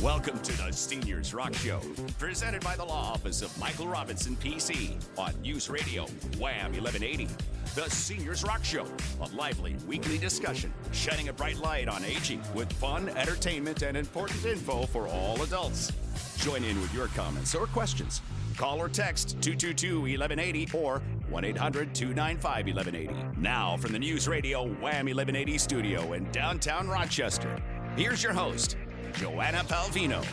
Welcome to the Seniors Rock Show, presented by the Law Office of Michael Robinson, PC, on News Radio, Wham 1180. The Seniors Rock Show, a lively weekly discussion shining a bright light on aging with fun, entertainment, and important info for all adults. Join in with your comments or questions. Call or text 222-1180 or 1-800-295-1180. Now from the News Radio Wham 1180 studio in downtown Rochester, here's your host, Joanna Palvino.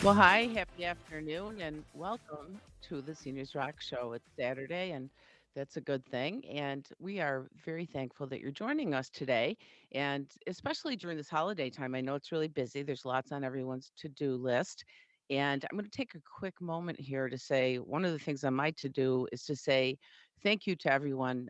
Well, hi, happy afternoon, and welcome to the Seniors Rock Show. It's Saturday, and that's a good thing. And we are very thankful that you're joining us today, and especially during this holiday time. I know it's really busy. There's lots on everyone's to-do list. And I'm going to take a quick moment here to say one of the things on my to-do is to say thank you to everyone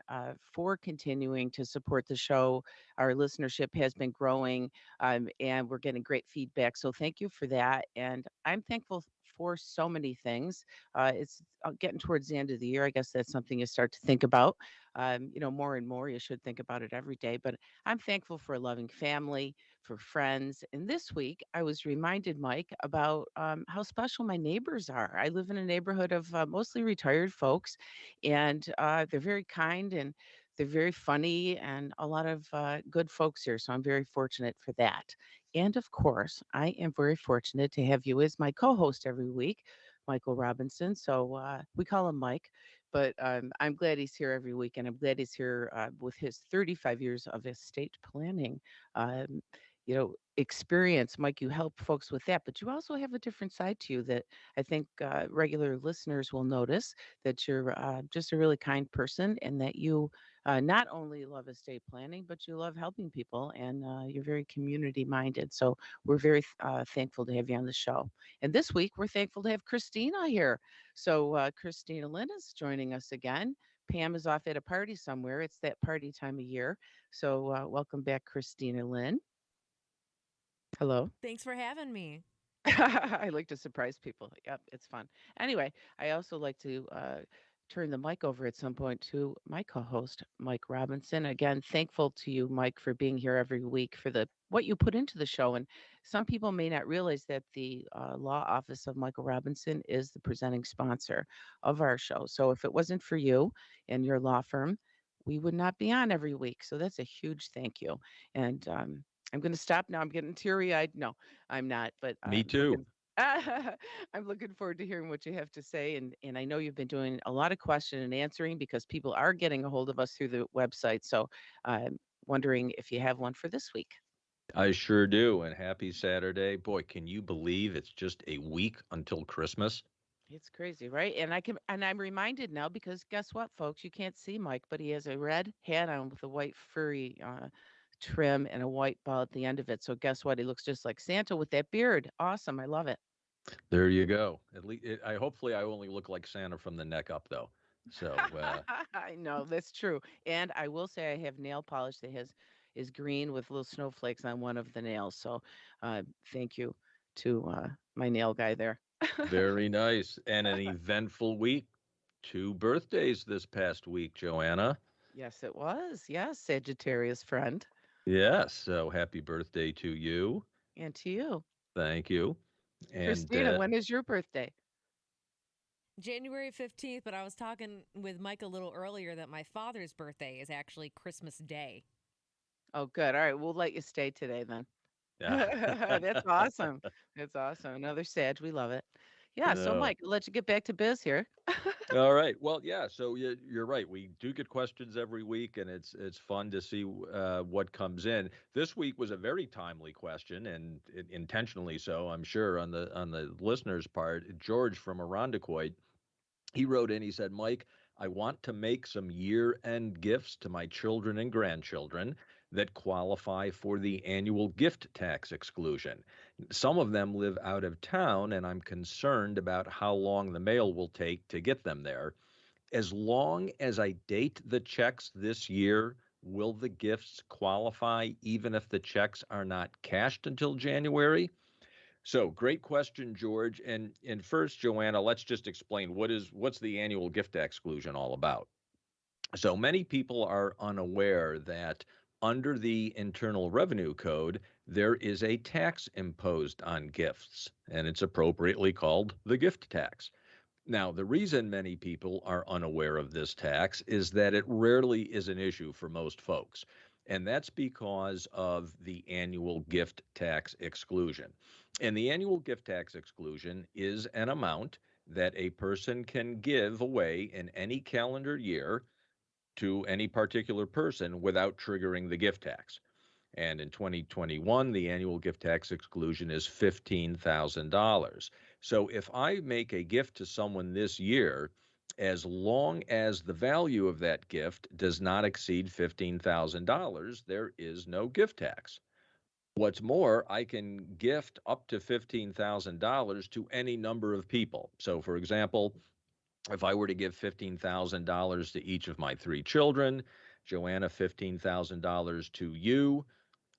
for continuing to support the show. Our listenership has been growing, and we're getting great feedback. So thank you for that. And I'm thankful for so many things. It's getting towards the end of the year. I guess that's something you start to think about. More and more, you should think about it every day. But I'm thankful for a loving family, for friends. And this week, I was reminded, Mike, about how special my neighbors are. I live in a neighborhood of mostly retired folks, and they're very kind and they're very funny and a lot of good folks here. So I'm very fortunate for that. And of course, I am very fortunate to have you as my co host every week, Michael Robinson. So we call him Mike, but I'm glad he's here every week. And I'm glad he's here with his 35 years of estate planning. Um, experience. Mike, you help folks with that, but you also have a different side to you that I think regular listeners will notice that you're just a really kind person and that you not only love estate planning, but you love helping people and you're very community minded. So we're very thankful to have you on the show. And this week, we're thankful to have Christina here. So Christina Lynn is joining us again. Pam is off at a party somewhere. It's that party time of year. So welcome back, Christina Lynn. Hello. Thanks for having me. I like to surprise people. Yep, it's fun. Anyway, I also like to turn the mic over at some point to my co-host, Mike Robinson. Again, thankful to you, Mike, for being here every week for the what you put into the show. And some people may not realize that the law office of Michael Robinson is the presenting sponsor of our show. So if it wasn't for you and your law firm, we would not be on every week. So that's a huge thank you. And I'm going to stop now. I'm getting teary-eyed. No, I'm not, but Me too. I'm looking forward to hearing what you have to say. And I know you've been doing a lot of question and answering because people are getting a hold of us through the website. So I'm wondering if you have one for this week. I sure do. And happy Saturday. Boy, can you believe it's just a week until Christmas? It's crazy, right? And I'm reminded now because guess what, folks? You can't see Mike, but he has a red hat on with a white furry trim and a white ball at the end of it. So guess what? He looks just like Santa with that beard. Awesome. I love it. There you go. At least hopefully I only look like Santa from the neck up though. So I know that's true. And I will say I have nail polish that is green with little snowflakes on one of the nails. So thank you to my nail guy there. very nice. And an eventful week. 2 birthdays this past week, Joanna. Yes, it was. Yes, Sagittarius friend. Yes. So happy birthday to you. And to you. Thank you. And Christina, when is your birthday? January 15th, but I was talking with Mike a little earlier that my father's birthday is actually Christmas Day. Oh, good. All right, we'll let you stay today then. yeah. That's awesome. That's awesome. Another Sag. We love it. Yeah, so No. Mike, I'll let you get back to biz here. All right. Well, yeah. So you're right. We do get questions every week, and it's fun to see what comes in. This week was a very timely question, and intentionally so, I'm sure, on the listener's part. George from Irondequoit, he wrote in. He said, "Mike, I want to make some year-end gifts to my children and grandchildren that qualify for the annual gift tax exclusion. Some of them live out of town, and I'm concerned about how long the mail will take to get them there. As long as I date the checks this year, will the gifts qualify even if the checks are not cashed until January?" So great question, George. And first, Joanna, let's just explain what's the annual gift exclusion all about. So many people are unaware that Under the Internal Revenue Code, there is a tax imposed on gifts, and it's appropriately called the gift tax. Now, the reason many people are unaware of this tax is that it rarely is an issue for most folks. And that's because of the annual gift tax exclusion. And the annual gift tax exclusion is an amount that a person can give away in any calendar year to any particular person without triggering the gift tax. And in 2021, the annual gift tax exclusion is $15,000. So if I make a gift to someone this year, as long as the value of that gift does not exceed $15,000, there is no gift tax. What's more, I can gift up to $15,000 to any number of people. So, for example, if I were to give $15,000 to each of my three children, Joanna, $15,000 to you,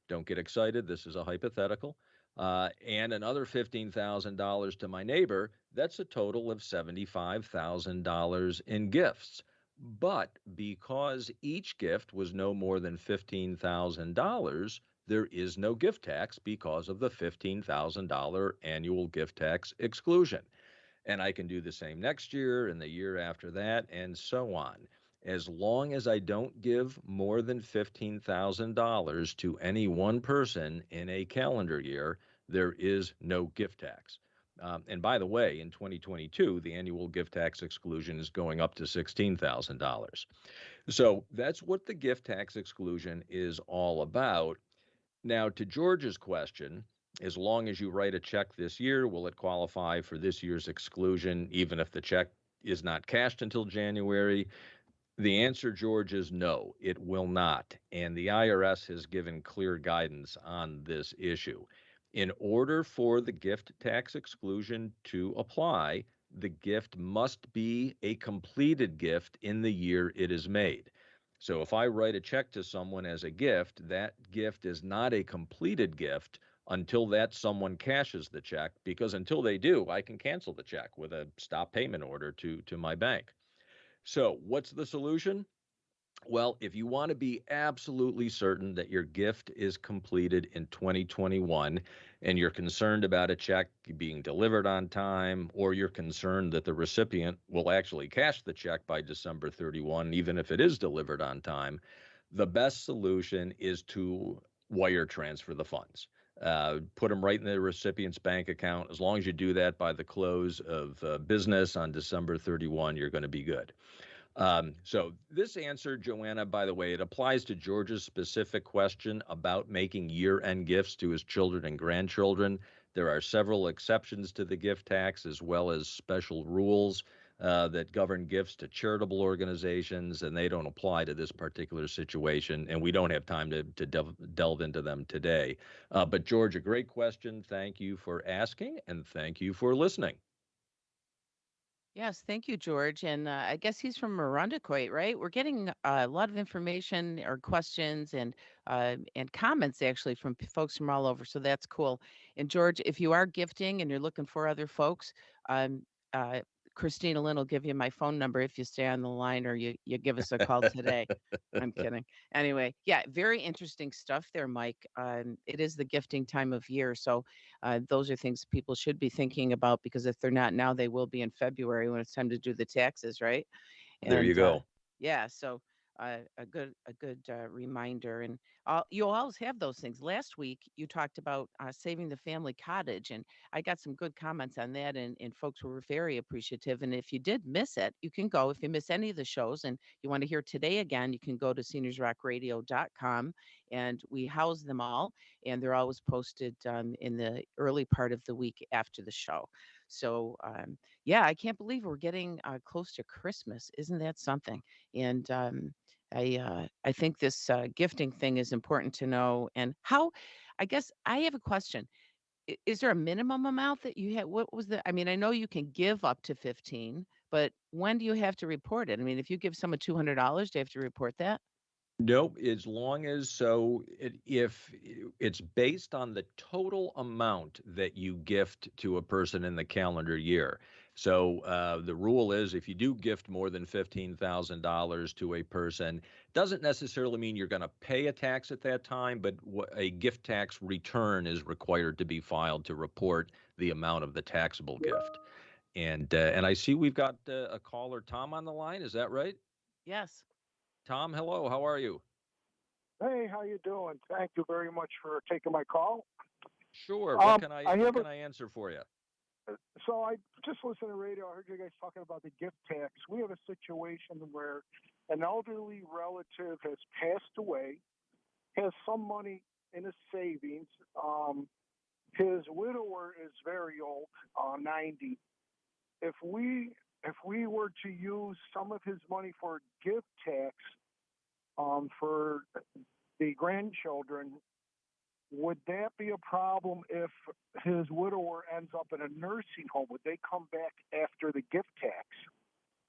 don't get excited. This is a hypothetical. And another $15,000 to my neighbor. That's a total of $75,000 in gifts. But because each gift was no more than $15,000, there is no gift tax because of the $15,000 annual gift tax exclusion. And I can do the same next year and the year after that, and so on. As long as I don't give more than $15,000 to any one person in a calendar year, there is no gift tax. And by the way, in 2022, the annual gift tax exclusion is going up to $16,000. So that's what the gift tax exclusion is all about. Now, to George's question, as long as you write a check this year, will it qualify for this year's exclusion, even if the check is not cashed until January? The answer, George, is no, it will not. And the IRS has given clear guidance on this issue. In order for the gift tax exclusion to apply, the gift must be a completed gift in the year it is made. So if I write a check to someone as a gift, that gift is not a completed gift until that someone cashes the check, because until they do, I can cancel the check with a stop payment order to my bank. So what's the solution? Well, if you want to be absolutely certain that your gift is completed in 2021 and you're concerned about a check being delivered on time, or you're concerned that the recipient will actually cash the check by December 31, even if it is delivered on time, the best solution is to wire transfer the funds. Put them right in the recipient's bank account. As long as you do that by the close of business on December 31, you're going to be good. So this answer, Joanna, by the way, it applies to George's specific question about making year-end gifts to his children and grandchildren. There are several exceptions to the gift tax, as well as special rules that govern gifts to charitable organizations, and they don't apply to this particular situation, and we don't have time to delve into them today. But George, a great question. Thank you for asking, and thank you for listening. Yes, thank you, George. And I guess he's from Arundecoit, right? We're getting a lot of information or questions and comments actually from folks from all over. So that's cool. And George, if you are gifting and you're looking for other folks, um, uh, Christina Lynn will give you my phone number if you stay on the line or you give us a call today. I'm kidding. Anyway, yeah, very interesting stuff there, Mike. It is the gifting time of year, so those are things people should be thinking about because if they're not now, they will be in February when it's time to do the taxes, right? There you And go. yeah, so a good reminder, and you'll always have those things. Last week you talked about saving the family cottage, and I got some good comments on that, and folks were very appreciative. And if you did miss it, you can go. If you miss any of the shows and you want to hear today again, you can go to seniorsrockradio.com, and we house them all, and they're always posted in the early part of the week after the show. So yeah, I can't believe we're getting close to Christmas. Isn't that something? And I think this gifting thing is important to know. And how, I guess I have a question. Is there a minimum amount that you have? What was the? I mean, I know you can give up to 15, but when do you have to report it? I mean, if you give someone $200, do you have to report that? Nope, as long as if it's based on the total amount that you gift to a person in the calendar year. So the rule is if you do gift more than $15,000 to a person, doesn't necessarily mean you're going to pay a tax at that time, but a gift tax return is required to be filed to report the amount of the taxable gift. And I see we've got a caller, Tom, on the line. Is that right? Yes. Tom, hello. How are you? Hey, how you doing? Thank you very much for taking my call. Sure. What can I what have can I answer for you? so I just listened to the radio. I heard you guys talking about the gift tax. We have a situation where an elderly relative has passed away, has some money in his savings. His widower is very old, 90. If we were to use some of his money for gift tax, for the grandchildren, would that be a problem if his widower ends up in a nursing home? Would they come back after the gift tax?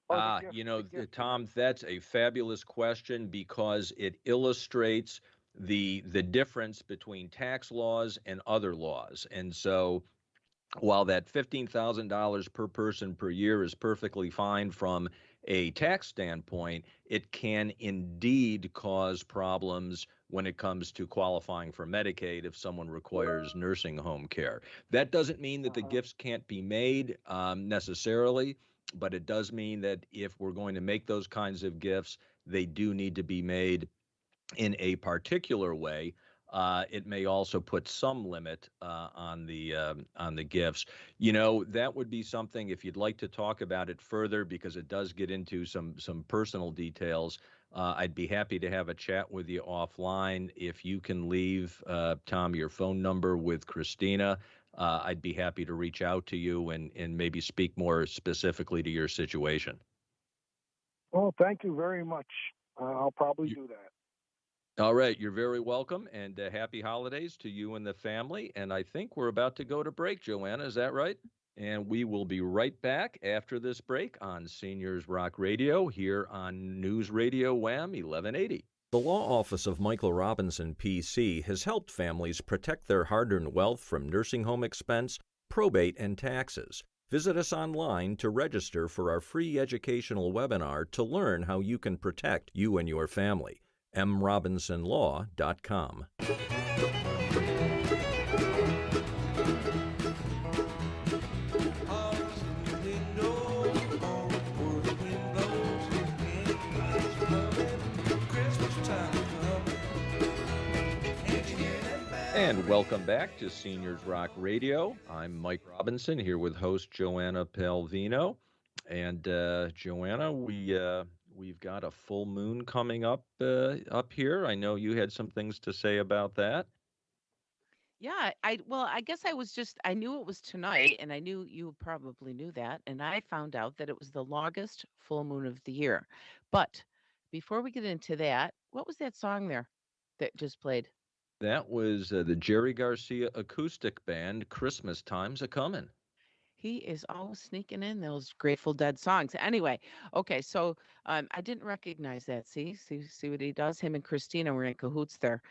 Or the gift Tom, that's a fabulous question because it illustrates the difference between tax laws and other laws. And so while that $15,000 per person per year is perfectly fine from a tax standpoint, it can indeed cause problems when it comes to qualifying for Medicaid if someone requires nursing home care. That doesn't mean that the uh gifts can't be made necessarily, but it does mean that if we're going to make those kinds of gifts, they do need to be made in a particular way. It may also put some limit on the gifts. That would be something if you'd like to talk about it further because it does get into some personal details. I'd be happy to have a chat with you offline. If you can leave Tom your phone number with Christina, I'd be happy to reach out to you and maybe speak more specifically to your situation. Well, thank you very much. I'll probably do that. All right, you're very welcome, and happy holidays to you and the family. And I think we're about to go to break, Joanna. Is that right? And we will be right back after this break on Seniors Rock Radio here on News Radio Wham 1180. The Law Office of Michael Robinson, PC, has helped families protect their hard-earned wealth from nursing home expense, probate, and taxes. Visit us online to register for our free educational webinar to learn how you can protect you and your family. mrobinsonlaw.com. And welcome back to Seniors Rock Radio. I'm Mike Robinson here with host Joanna Palvino. And Joanna, we've got a full moon coming up here. I know you had some things to say about that. Yeah, I guess I knew it was tonight and I knew you probably knew that and I found out that it was the longest full moon of the year. But before we get into that, what was that song there that just played? That was the Jerry Garcia Acoustic Band, Christmas Time's a Comin'. He is always sneaking in those Grateful Dead songs. Anyway, okay, so I didn't recognize that. See what he does? Him and Christina were in cahoots there.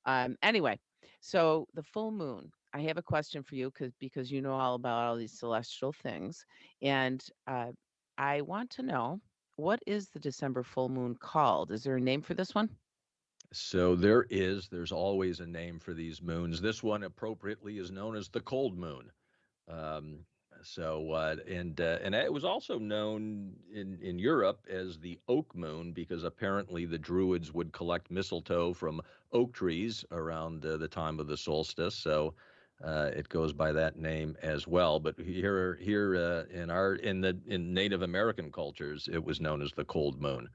Anyway, so the full moon. I have a question for you because you know all about all these celestial things, and I want to know what is the December full moon called? Is there a name for this one? So there's always a name for these moons. This one appropriately is known as the cold moon. Um, and it was also known in Europe as the oak moon because apparently the Druids would collect mistletoe from oak trees around the time of the solstice. So it goes by that name as well. But here in Native American cultures, it was known as the cold moon.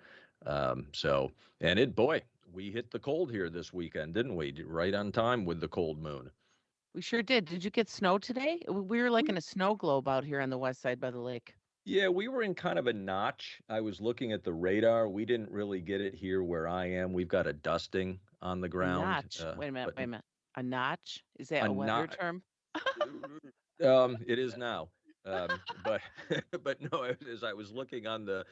Boy, we hit the cold here this weekend, didn't we? Right on time with the cold moon. We sure did. Did you get snow today? We were like in a snow globe out here on the west side by the lake. Yeah, we were in kind of a notch. I was looking at the radar. We didn't really get it here where I am. We've got a dusting on the A ground, notch. Wait a minute. but Wait a minute. A notch? Is that a a weather not. term? It is now. But but no, as I was looking on the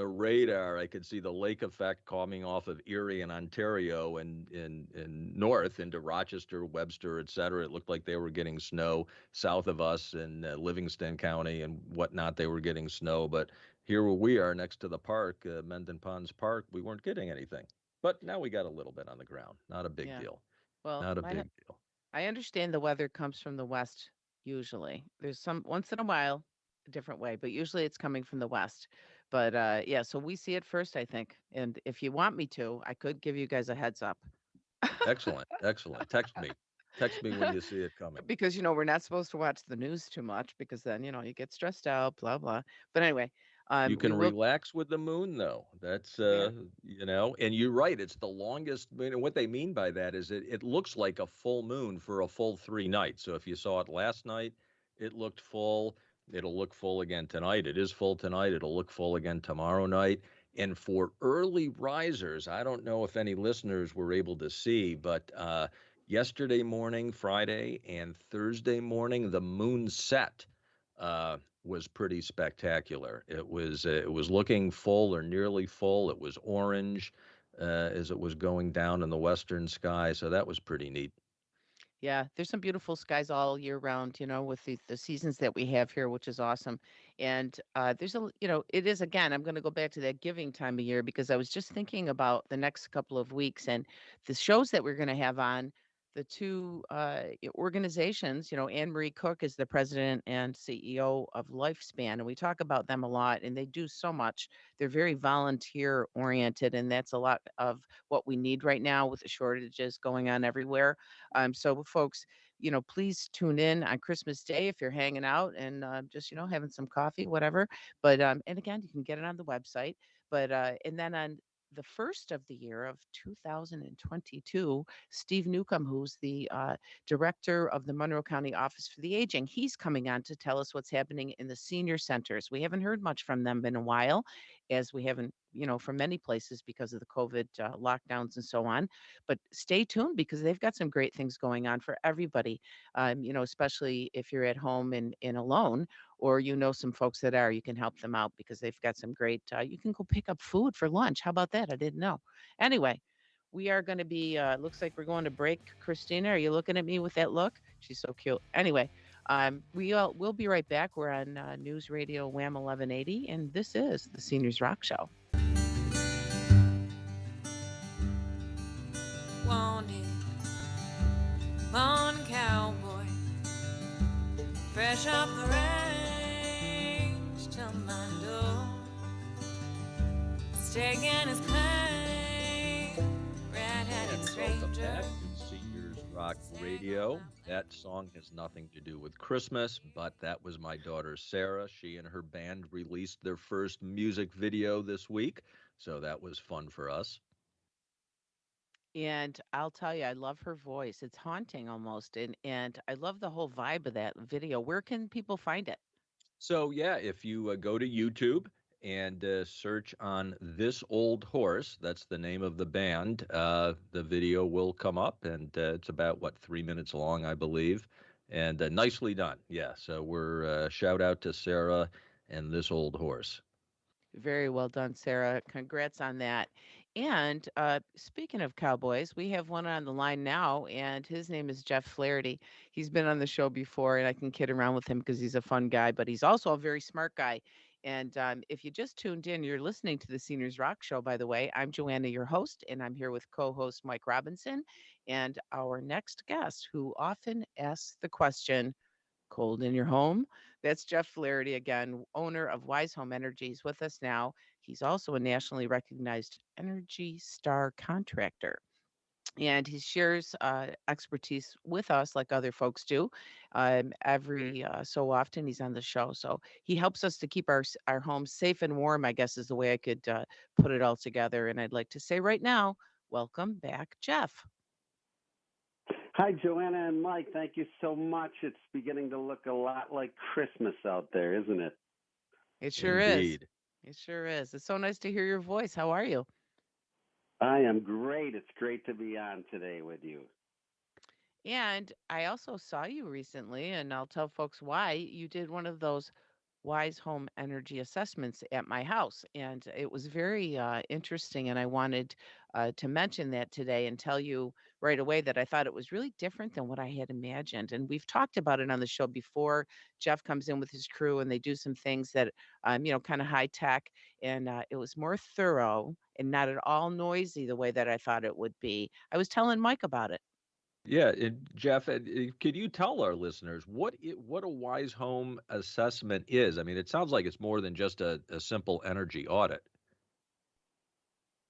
radar, I could see the lake effect coming off of Erie and Ontario and in north into Rochester, Webster, et cetera. It looked like they were getting snow south of us in Livingston County and whatnot. They were getting snow, but here where we are next to the park, Mendon Ponds Park, we weren't getting anything. But now we got a little bit on the ground. Not a big Yeah. deal. Well, Not a big deal. I understand the weather comes from the west usually. There's some once in a while a different way, but usually it's coming from the west. But yeah, so we see it first, I think. And if you want me to, I could give you guys a heads up. Excellent. Excellent. Text me. Text me when you see it coming. Because we're not supposed to watch the news too much because then, you get stressed out, blah blah. But anyway, You we can will relax with the moon, though. That's yeah. and you're right. It's the longest. And what they mean by that is it looks like a full moon for a full 3 nights. So if you saw it last night, it looked full. It'll look full again tonight. It is full tonight. It'll look full again tomorrow night. And for early risers, I don't know if any listeners were able to see, but yesterday morning, Friday, and Thursday morning, the moon set. Uh, was pretty spectacular. It was looking full or nearly full. It was orange as it was going down in the western sky, so that was pretty neat. Yeah, there's some beautiful skies all year round, with the seasons that we have here, which is awesome. And there's it is again, I'm going to go back to that giving time of year because I was just thinking about the next couple of weeks and the shows that we're going to have on the two organizations. Anne Marie Cook is the president and CEO of Lifespan, and we talk about them a lot, and they do so much. They're very volunteer oriented, and that's a lot of what we need right now with the shortages going on everywhere. So folks, please tune in on Christmas Day if you're hanging out and just, having some coffee, whatever. But and again, you can get it on the website. But and then on the first of the year of 2022, Steve Newcomb, who's the director of the Monroe County Office for the Aging, he's coming on to tell us what's happening in the senior centers. We haven't heard much from them in a while, as we haven't, from many places because of the COVID lockdowns and so on. But stay tuned because they've got some great things going on for everybody. Especially if you're at home and alone, or some folks that are, you can help them out because they've got some great. You can go pick up food for lunch. How about that? I didn't know. Anyway, we are going to be. Looks like we're going to break. Christina, are you looking at me with that look? She's so cute. Anyway. We'll be right back. We're on News Radio Wham 1180, and this is the Seniors Rock Show. Wanted one cowboy, fresh off the range to my door, staking his claim, red-headed Welcome stranger. back to Seniors Rock Radio. That song has nothing to do with Christmas, but that was my daughter Sarah. She and her band released their first music video this week, so that was fun for us. And I'll tell you, I love her voice. It's haunting almost, and I love the whole vibe of that video. Where can people find it? So, yeah, if you go to YouTube and search on This Old Horse, that's the name of the band, the video will come up, and it's about, 3 minutes long, I believe. And nicely done. Yeah, so we're shout out to Sarah and This Old Horse. Very well done, Sarah. Congrats on that. And speaking of cowboys, we have one on the line now, and his name is Jeff Flaherty. He's been on the show before, and I can kid around with him because he's a fun guy, but he's also a very smart guy. And if you just tuned in, you're listening to the Seniors Rock Show, by the way. I'm Joanna, your host, and I'm here with co host Mike Robinson and our next guest, who often asks the question, cold in your home? That's Jeff Flaherty again, owner of Wise Home Energy. He's with us now. He's also a nationally recognized Energy Star contractor. And he shares expertise with us like other folks do. Every so often, he's on the show. So he helps us to keep our homes safe and warm, I guess is the way I could put it all together. And I'd like to say right now, welcome back, Jeff. Hi, Joanna and Mike. Thank you so much. It's beginning to look a lot like Christmas out there, isn't it? It sure is. Indeed. It sure is. It's so nice to hear your voice. How are you? I am great. It's great to be on today with you. And I also saw you recently, and I'll tell folks why. You did one of those wise home energy assessments at my house, and it was very interesting. And I wanted to mention that today and tell you right away that I thought it was really different than what I had imagined. And we've talked about it on the show before. Jeff comes in with his crew, and they do some things that, kind of high tech, and it was more thorough and not at all noisy the way that I thought it would be. I was telling Mike about it. Yeah, and Jeff, could you tell our listeners what a wise home assessment is? I mean, it sounds like it's more than just a simple energy audit.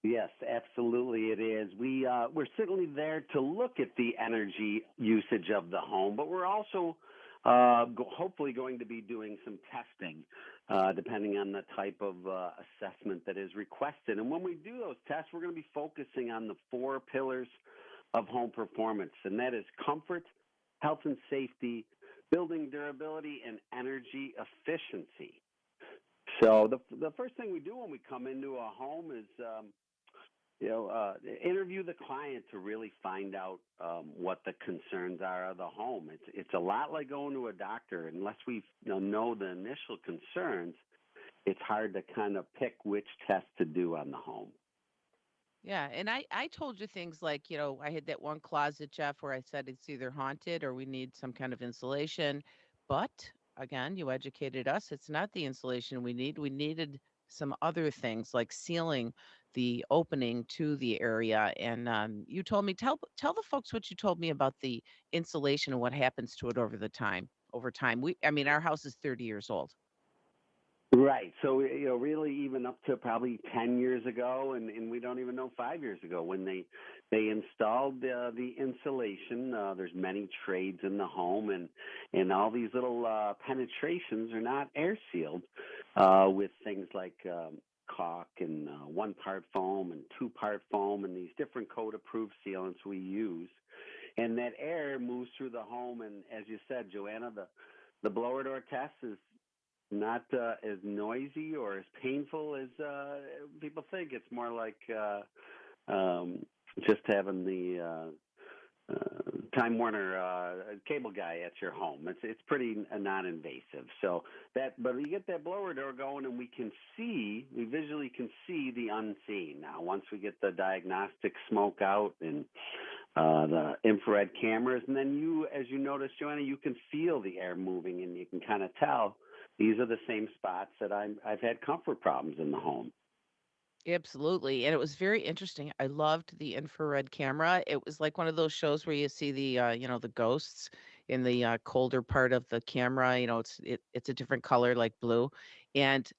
Yes, absolutely it is. We're certainly there to look at the energy usage of the home, but we're also hopefully going to be doing some testing, depending on the type of assessment that is requested. And when we do those tests, we're going to be focusing on the four pillars of home performance, and that is comfort, health and safety, building durability, and energy efficiency. So the first thing we do when we come into a home is interview the client to really find out what the concerns are of the home. It's a lot like going to a doctor. Unless we know the initial concerns, it's hard to kind of pick which test to do on the home. Yeah, and I told you things like, I had that one closet, Jeff, where I said it's either haunted or we need some kind of insulation. But again, you educated us. It's not the insulation we need. We needed some other things like sealing the opening to the area. And you told me, tell the folks what you told me about the insulation and what happens to it over time. Our house is 30 years old. Right. So, really even up to probably 10 years ago, and we don't even know 5 years ago when they installed the insulation. There's many trades in the home, and all these little penetrations are not air sealed with things like caulk and one-part foam and two-part foam and these different code-approved sealants we use. And that air moves through the home, and as you said, Joanna, the blower door test is not as noisy or as painful as people think. It's more like just having the Time Warner cable guy at your home. It's pretty non-invasive. But you get that blower door going, and we visually can see the unseen. Now, once we get the diagnostic smoke out and the infrared cameras, and then as you notice, Joanna, you can feel the air moving, and you can kind of tell these are the same spots that I've had comfort problems in the home. Absolutely, and it was very interesting. I loved the infrared camera. It was like one of those shows where you see the ghosts in the colder part of the camera. It's a different color, like blue. And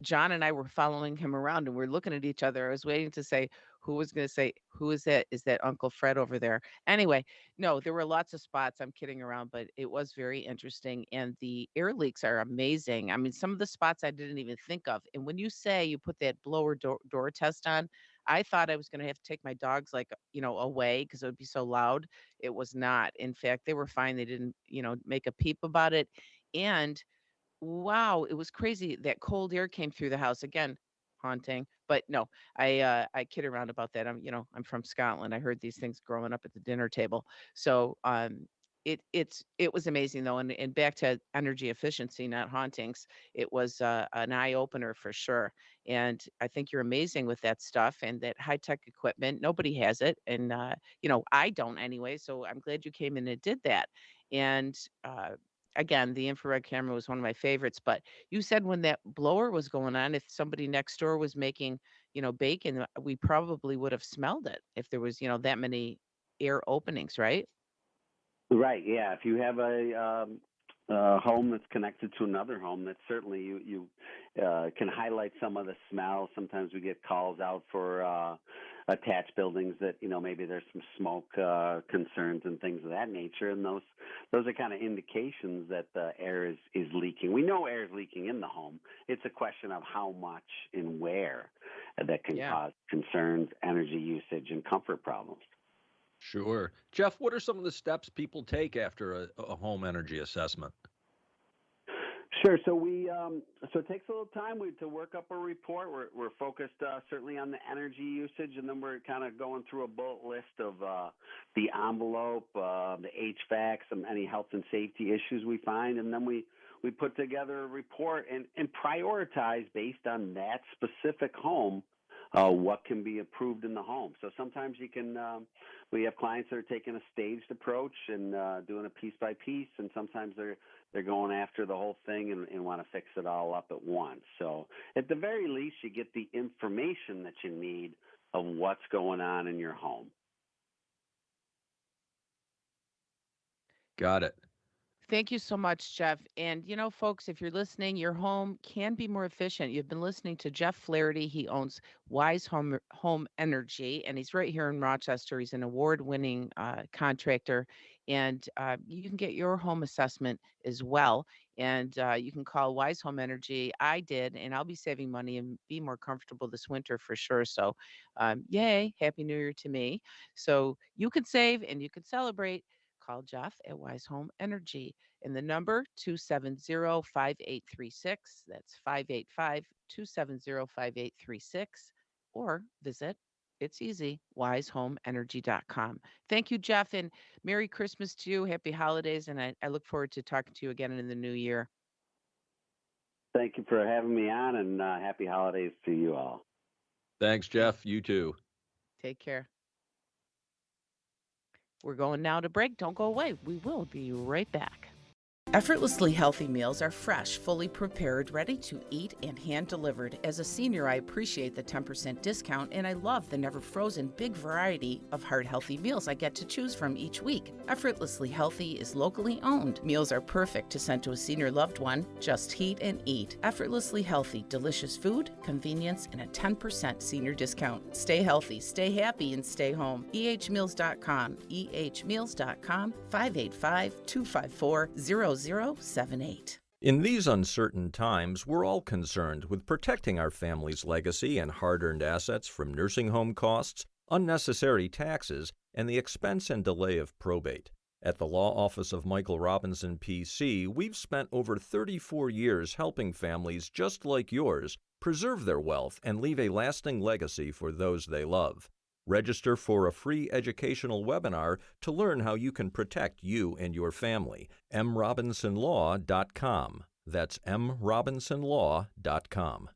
John and I were following him around, and we're looking at each other. I was waiting to say who was going to say, "Who is that? Is that Uncle Fred over there?" Anyway, no, there were lots of spots. I'm kidding around, but it was very interesting. And the air leaks are amazing. I mean, some of the spots I didn't even think of. And when you say you put that blower door test on, I thought I was going to have to take my dogs like, away because it would be so loud. It was not. In fact, they were fine. They didn't, make a peep about it. And wow, it was crazy. That cold air came through the house again, haunting. But no, I kid around about that. I'm from Scotland. I heard these things growing up at the dinner table. So it was amazing though, and back to energy efficiency, not hauntings. It was an eye opener for sure. And I think you're amazing with that stuff and that high tech equipment. Nobody has it, and I don't anyway. So I'm glad you came in and did that. And again, the infrared camera was one of my favorites, but you said when that blower was going on, if somebody next door was making, bacon, we probably would have smelled it if there was, that many air openings, right? Right. Yeah. If you have a home that's connected to another home, that certainly you can highlight some of the smell. Sometimes we get calls out for attached buildings that maybe there's some smoke concerns and things of that nature, and those are kind of indications that the air is leaking. We know air is leaking in the home. It's a question of how much and where that can Yeah. cause concerns, energy usage, and comfort problems. Sure. Jeff, what are some of the steps people take after a home energy assessment? Sure. So it takes a little time to work up a report. We're focused certainly on the energy usage, and then we're kind of going through a bullet list of the envelope, the HVAC, any health and safety issues we find, and then we put together a report and prioritize based on that specific home. What can be approved in the home? So sometimes we have clients that are taking a staged approach and doing a piece by piece, and sometimes they're going after the whole thing and want to fix it all up at once. So at the very least, you get the information that you need of what's going on in your home. Got it. Thank you so much, Jeff. And folks, if you're listening, your home can be more efficient. You've been listening to Jeff Flaherty. He owns Wise Home Energy, and he's right here in Rochester. He's an award-winning contractor, and you can get your home assessment as well. And you can call Wise Home Energy. I did, and I'll be saving money and be more comfortable this winter for sure. So, yay, Happy New Year to me. So you could save and you could celebrate. Call Jeff at Wise Home Energy. And the number 270-5836. That's 585-270-5836. Or visit, it's easy, wisehomeenergy.com. Thank you, Jeff, and Merry Christmas to you. Happy holidays, and I look forward to talking to you again in the new year. Thank you for having me on, and happy holidays to you all. Thanks, Jeff. You too. Take care. We're going now to break. Don't go away. We will be right back. Effortlessly healthy meals are fresh, fully prepared, ready to eat, and hand-delivered. As a senior, I appreciate the 10% discount, and I love the never-frozen big variety of heart-healthy meals I get to choose from each week. Effortlessly Healthy is locally owned. Meals are perfect to send to a senior loved one. Just heat and eat. Effortlessly Healthy, delicious food, convenience, and a 10% senior discount. Stay healthy, stay happy, and stay home. ehmeals.com, ehmeals.com, 585-254-0078. In these uncertain times, we're all concerned with protecting our family's legacy and hard-earned assets from nursing home costs, unnecessary taxes, and the expense and delay of probate. At the Law Office of Michael Robinson, P.C., we've spent over 34 years helping families just like yours preserve their wealth and leave a lasting legacy for those they love. Register for a free educational webinar to learn how you can protect you and your family. mrobinsonlaw.com. That's mrobinsonlaw.com.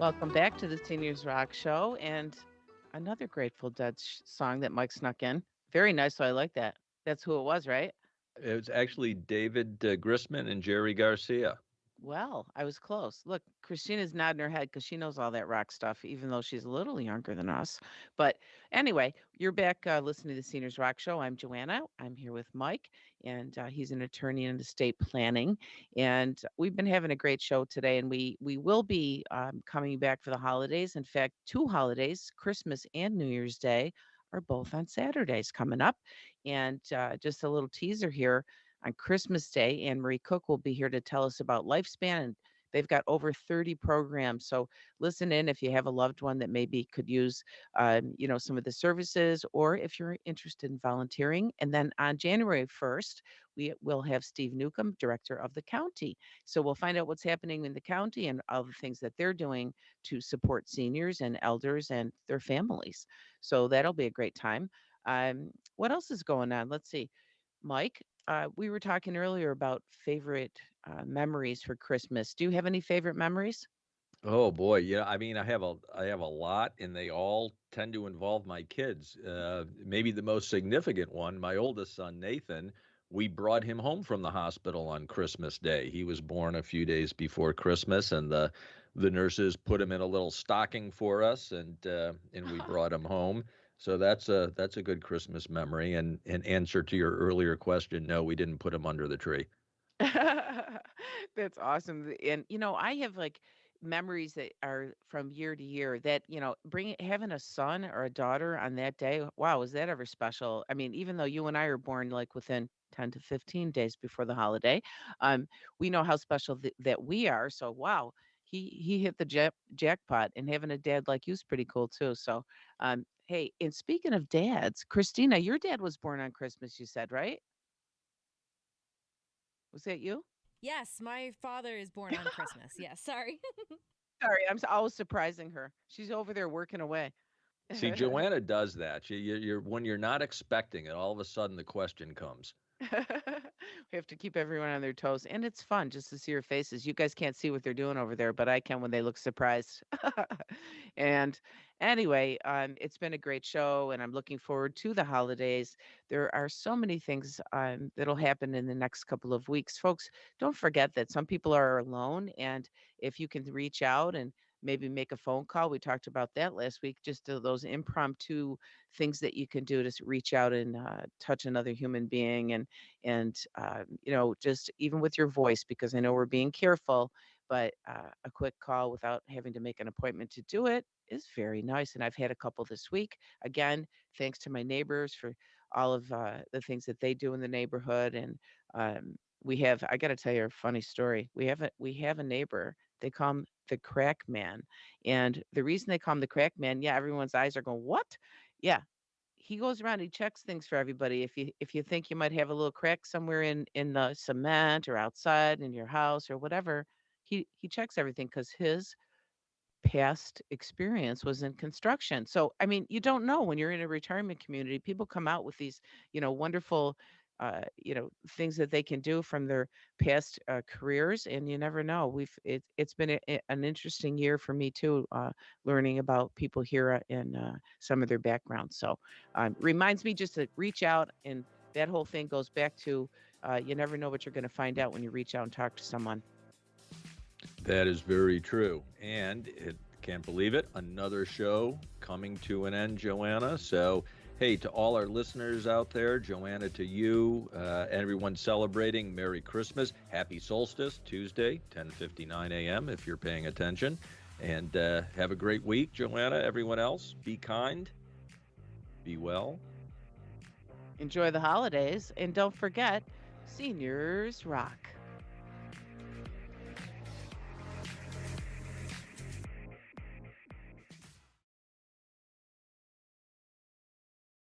Welcome back to the Seniors Rock Show and another Grateful Dead song that Mike snuck in. Very nice. So I like that. That's who it was, right? It was actually David Grissman and Jerry Garcia. Well, I was close. Look, Christina's nodding her head because she knows all that rock stuff, even though she's a little younger than us. But anyway, you're back listening to the Seniors Rock Show. I'm Joanna. I'm here with Mike, and he's an attorney in estate planning. And we've been having a great show today, and we will be coming back for the holidays. In fact, 2 holidays, Christmas and New Year's Day, are both on Saturdays coming up. And just a little teaser here. On Christmas Day, Anne Marie Cook will be here to tell us about lifespan, and they've got over 30 programs. So listen in if you have a loved one that maybe could use, some of the services, or if you're interested in volunteering. And then on January 1st, we will have Steve Newcomb, director of the county. So we'll find out what's happening in the county and all the things that they're doing to support seniors and elders and their families. So that'll be a great time. What else is going on? Let's see. Mike, we were talking earlier about favorite memories for Christmas. Do you have any favorite memories? Oh boy, yeah. I mean, I have a lot, and they all tend to involve my kids. Maybe the most significant one, my oldest son Nathan. We brought him home from the hospital on Christmas Day. He was born a few days before Christmas, and the nurses put him in a little stocking for us, and we brought him home. So that's a good Christmas memory. And in answer to your earlier question, no, we didn't put him under the tree. That's awesome. And I have like memories that are from year to year that, having a son or a daughter on that day, wow, was that ever special? I mean, even though you and I are born like within 10 to 15 days before the holiday, um, we know how special that we are. So, wow, he hit the jackpot, and having a dad like you is pretty cool too. So, hey, and speaking of dads, Christina, your dad was born on Christmas, you said, right? Was that you? Yes, my father is born on Christmas. Yes, sorry. Sorry, always surprising her. She's over there working away. See, Joanna does that. You're when you're not expecting it, all of a sudden the question comes. We have to keep everyone on their toes, and it's fun just to see your faces. You guys can't see what they're doing over there, but I can when they look surprised. And anyway, it's been a great show, and I'm looking forward to the holidays. There are so many things that'll happen in the next couple of weeks. Folks, don't forget that some people are alone, and if you can reach out and maybe make a phone call, we talked about that last week, just those impromptu things that you can do to reach out and touch another human being, and just even with your voice, because I know we're being careful, but a quick call without having to make an appointment to do it is very nice. And I've had a couple this week. Again, thanks to my neighbors for all of the things that they do in the neighborhood. And I got to tell you a funny story. We have a neighbor. They call him the crack man. And the reason they call him the crack man, yeah, everyone's eyes are going, what? Yeah, he goes around, he checks things for everybody. If you think you might have a little crack somewhere in the cement or outside in your house or whatever, he checks everything because his past experience was in construction. So, I mean, you don't know when you're in a retirement community, people come out with these, wonderful, things that they can do from their past careers, and you never know. It's been an interesting year for me too, learning about people here and some of their backgrounds. So, reminds me just to reach out, and that whole thing goes back to you never know what you're going to find out when you reach out and talk to someone. That is very true. And it can't believe it. Another show coming to an end, Joanna. So, hey, to all our listeners out there, Joanna, to you, everyone celebrating, Merry Christmas. Happy Solstice, Tuesday, 10:59 a.m., if you're paying attention. And have a great week, Joanna. Everyone else, be kind, be well. Enjoy the holidays, and don't forget, seniors rock.